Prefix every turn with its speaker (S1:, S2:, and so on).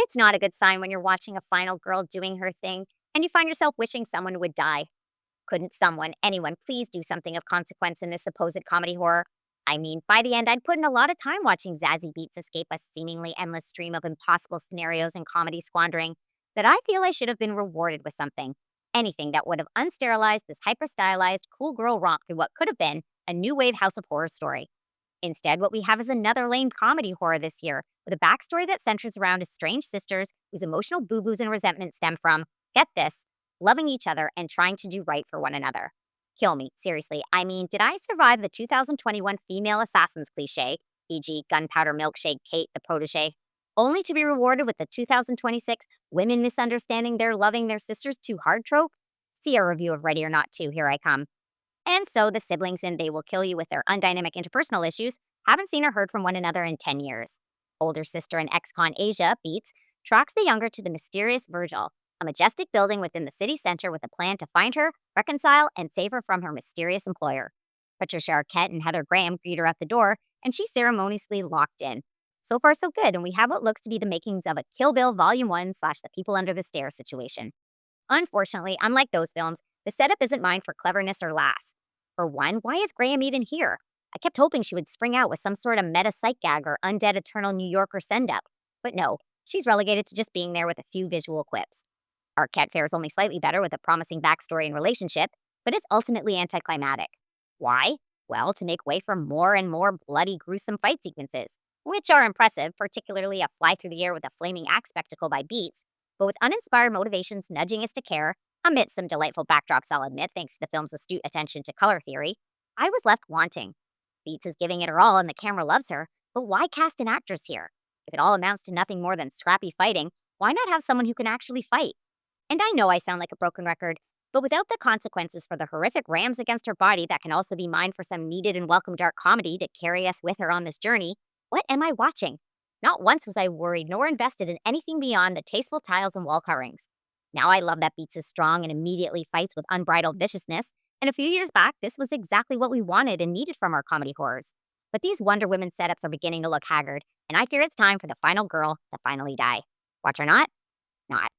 S1: It's not a good sign when you're watching a final girl doing her thing and you find yourself wishing someone would die. Couldn't someone, anyone, please do something of consequence in this supposed comedy horror? I mean, by the end, I'd put in a lot of time watching Zazie Beetz escape a seemingly endless stream of impossible scenarios and comedy squandering that I feel I should have been rewarded with something. Anything that would have unsterilized this hyper stylized, cool girl romp through what could have been a new wave House of Horrors story. Instead, what we have is another lame comedy horror this year, with a backstory that centers around estranged sisters whose emotional boo boos and resentment stem from, get this, loving each other and trying to do right for one another. Kill me, seriously. I mean, did I survive the 2021 female assassins cliche, e.g., gunpowder milkshake Kate, the protege, only to be rewarded with the 2026 women misunderstanding their loving their sisters too hard trope? See a review of Ready or Not 2, here I come. And so the siblings in They Will Kill You with their undynamic interpersonal issues haven't seen or heard from one another in 10 years. Older sister and ex-con Asia, Beetz, tracks the younger to the mysterious Virgil, a majestic building within the city center with a plan to find her, reconcile, and save her from her mysterious employer. Patricia Arquette and Heather Graham greet her at the door, and she's ceremoniously locked in. So far, so good, and we have what looks to be the makings of a Kill Bill Volume 1 slash The People Under the Stairs situation. Unfortunately, unlike those films, the setup isn't mined for cleverness or laughs. For one, why is Graham even here? I kept hoping she would spring out with some sort of meta psych gag or undead eternal New Yorker send up. But no, she's relegated to just being there with a few visual quips. Arquette fares only slightly better with a promising backstory and relationship, but it's ultimately anticlimactic. Why? Well, to make way for more and more bloody, gruesome fight sequences, which are impressive, particularly a fly through the air with a flaming axe spectacle by Beats, but with uninspired motivations nudging us to care, amidst some delightful backdrops, I'll admit, thanks to the film's astute attention to color theory, I was left wanting. Beats is giving it her all and the camera loves her, but why cast an actress here? If it all amounts to nothing more than scrappy fighting, why not have someone who can actually fight? And I know I sound like a broken record, but without the consequences for the horrific rams against her body that can also be mined for some needed and welcome dark comedy to carry us with her on this journey, what am I watching? Not once was I worried nor invested in anything beyond the tasteful tiles and wall coverings. Now I love that Beats is strong and immediately fights with unbridled viciousness, and a few years back, this was exactly what we wanted and needed from our comedy horrors. But these Wonder Woman setups are beginning to look haggard, and I fear it's time for the final girl to finally die. Watch or not? Not.